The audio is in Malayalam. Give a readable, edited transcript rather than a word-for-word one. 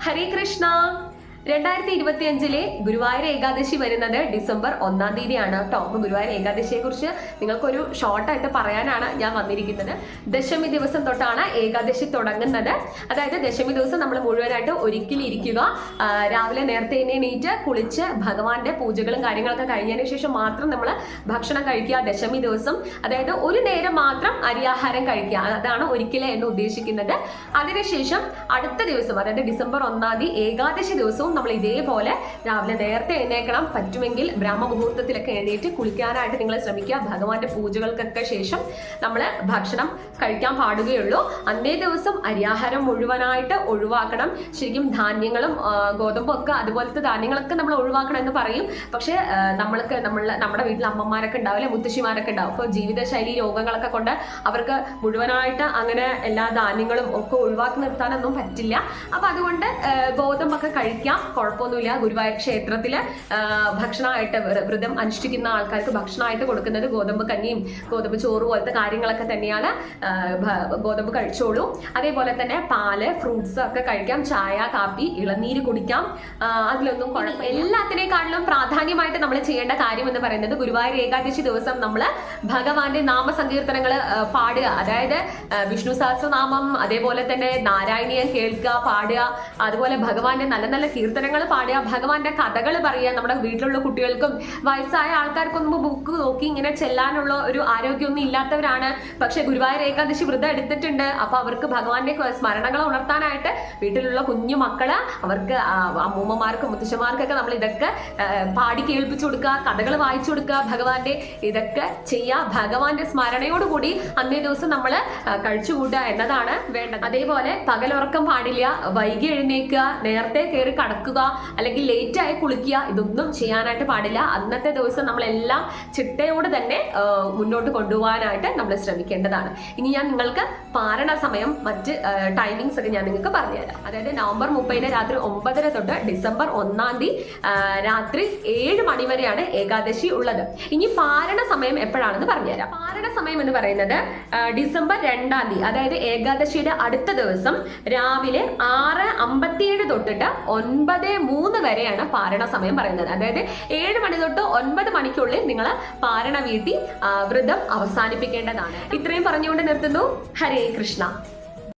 ഹരേ കൃഷ്ണ. 2025 ഗുരുവായൂർ ഏകാദശി വരുന്നത് ഡിസംബർ 1-ാം തീയതിയാണ് കേട്ടോ. അപ്പൊ ഗുരുവായൂർ ഏകാദശിയെ കുറിച്ച് നിങ്ങൾക്കൊരു ഷോർട്ടായിട്ട് പറയാനാണ് ഞാൻ വന്നിരിക്കുന്നത്. ദശമി ദിവസം തൊട്ടാണ് ഏകാദശി തുടങ്ങുന്നത്. അതായത് ദശമി ദിവസം നമ്മൾ മുഴുവനായിട്ട് ഒരിക്കലിരിക്കുക, രാവിലെ നേരത്തെ എണീറ്റ് കുളിച്ച് ഭഗവാന്റെ പൂജകളും കാര്യങ്ങളൊക്കെ കഴിഞ്ഞതിന് ശേഷം മാത്രം നമ്മൾ ഭക്ഷണം കഴിക്കുക. ദശമി ദിവസം അതായത് ഒരു നേരം മാത്രം അരിയാഹാരം കഴിക്കുക, അതാണ് ഒരിക്കലേ എന്ന് ഉദ്ദേശിക്കുന്നത്. അതിനുശേഷം അടുത്ത ദിവസം അതായത് ഡിസംബർ 1-ാം തീയതി ഏകാദശി ദിവസവും നമ്മൾ ഇതേപോലെ രാവിലെ നേരത്തെ എഴുന്നേൽക്കണം. പറ്റുമെങ്കിൽ ബ്രഹ്മമുഹൂർത്തത്തിലൊക്കെ എഴുന്നേറ്റ് കുളിക്കാനായിട്ട് നിങ്ങൾ ശ്രമിക്കുക. ഭഗവാന്റെ പൂജകൾക്കൊക്കെ ശേഷം നമ്മൾ ഭക്ഷണം കഴിക്കാൻ പാടുകയുള്ളൂ. അന്നേ ദിവസം അരിയാഹാരം മുഴുവനായിട്ട് ഒഴിവാക്കണം. ശരിക്കും ധാന്യങ്ങളും ഗോതമ്പും ഒക്കെ അതുപോലത്തെ ധാന്യങ്ങളൊക്കെ നമ്മൾ ഒഴിവാക്കണം എന്ന് പറയും. പക്ഷെ നമ്മുടെ വീട്ടിൽ അമ്മമാരൊക്കെ ഉണ്ടാവില്ലേ, മുത്തശ്ശിമാരൊക്കെ ഉണ്ടാവും. അപ്പോൾ ജീവിതശൈലി രോഗങ്ങളൊക്കെ കൊണ്ട് അവർക്ക് മുഴുവനായിട്ട് അങ്ങനെ എല്ലാ ധാന്യങ്ങളും ഒക്കെ ഒഴിവാക്കി നിർത്താനൊന്നും പറ്റില്ല. അപ്പൊ അതുകൊണ്ട് ഗോതമ്പൊക്കെ കഴിക്കാം, കുഴപ്പമൊന്നുമില്ല. ഗുരുവായൂർ ക്ഷേത്രത്തില് ഭക്ഷണമായിട്ട് വ്രതം അനുഷ്ഠിക്കുന്ന ആൾക്കാർക്ക് ഭക്ഷണമായിട്ട് കൊടുക്കുന്നത് ഗോതമ്പ് കഞ്ഞിയും ഗോതമ്പ് ചോറ് പോലത്തെ കാര്യങ്ങളൊക്കെ തന്നെയാണ്. ഗോതമ്പ് കഴിച്ചോളൂ. അതേപോലെ തന്നെ പാല്, ഫ്രൂട്ട്സ് ഒക്കെ കഴിക്കാം, ചായ, കാപ്പി, ഇളനീര് കുടിക്കാം. അതിലൊന്നും കുഴപ്പമില്ല. എല്ലാത്തിനേക്കാളിലും പ്രാധാന്യമായിട്ട് നമ്മൾ ചെയ്യേണ്ട കാര്യം എന്ന് പറയുന്നത് ഗുരുവായൂർ ഏകാദശി ദിവസം നമ്മൾ ഭഗവാന്റെ നാമസങ്കീർത്തനങ്ങൾ പാടുക. അതായത് വിഷ്ണു സഹസ്രനാമം, അതേപോലെ തന്നെ നാരായണീയം കേൾക്കുക, പാടുക. അതുപോലെ ഭഗവാന്റെ നല്ല നല്ല കീർത്തനങ്ങൾ പാടുക, ഭഗവാന്റെ കഥകൾ പറയുക. നമ്മുടെ വീട്ടിലുള്ള കുട്ടികൾക്കും വയസ്സായ ആൾക്കാർക്കൊന്നും ബുക്ക് നോക്കി ഇങ്ങനെ ചെല്ലാനുള്ള ഒരു ആരോഗ്യമൊന്നും ഇല്ലാത്തവരാണ്. പക്ഷെ ഗുരുവായൂർ ഏകാദശി വ്രതം എടുത്തിട്ടുണ്ട്. അപ്പൊ അവർക്ക് ഭഗവാന്റെ സ്മരണകൾ ഉണർത്താനായിട്ട് വീട്ടിലുള്ള കുഞ്ഞു മക്കള്, അവർക്ക് അമ്മൂമ്മമാർക്കും മുത്തശ്ശന്മാർക്കൊക്കെ നമ്മൾ ഇതൊക്കെ പാടി കേൾപ്പിച്ചു കൊടുക്കുക, കഥകൾ വായിച്ചു കൊടുക്കുക, ഭഗവാന്റെ ഇതൊക്കെ ചെയ്യുക. ഭഗവാന്റെ സ്മരണയോടുകൂടി അന്നേ ദിവസം നമ്മൾ കഴിച്ചുകൂട്ടുക എന്നതാണ് വേണ്ടത്. അതേപോലെ പകലുറക്കം പാടില്ല, വൈകി എഴുന്നേൽക്കുക, നേരത്തെ കയറി കടക്കുക, അല്ലെങ്കിൽ ലേറ്റ് ആയി കുളിക്കുക, ഇതൊന്നും ചെയ്യാനായിട്ട് പാടില്ല. അന്നത്തെ ദിവസം നമ്മളെല്ലാം ചിട്ടയോട് തന്നെ മുന്നോട്ട് കൊണ്ടുപോകാനായിട്ട് നമ്മൾ ശ്രമിക്കേണ്ടതാണ്. ഇനി ഞാൻ നിങ്ങൾക്ക് പാരണ സമയം, മറ്റ് ടൈമിങ്സ് ഒക്കെ ഞാൻ നിങ്ങൾക്ക് പറഞ്ഞുതരാം. അതായത് നവംബർ 30 രാത്രി 9:30 തൊട്ട് ഡിസംബർ 1-ാം തീയതി രാത്രി 7 മണി വരെയാണ് ഏകാദശി ഉള്ളത്. ഇനി പാരണ സമയം എപ്പോഴാണെന്ന് പറഞ്ഞുതരാം. പാരണ സമയം എന്ന് പറയുന്നത് ഡിസംബർ 2-ാം തീയതി, അതായത് ഏകാദശിയുടെ അടുത്ത ദിവസം രാവിലെ 6:57 തൊട്ടിട്ട് 9:03 വരെയാണ് പാരണ സമയം പറയുന്നത്. അതായത് 7 മണി തൊട്ട് 9 മണിക്കുള്ളിൽ നിങ്ങൾ പാരണ വീട്ടി വ്രതം അവസാനിപ്പിക്കേണ്ടതാണ്. ഇത്രയും പറഞ്ഞുകൊണ്ട് നിർത്തുന്നു. ഹരേ കൃഷ്ണ.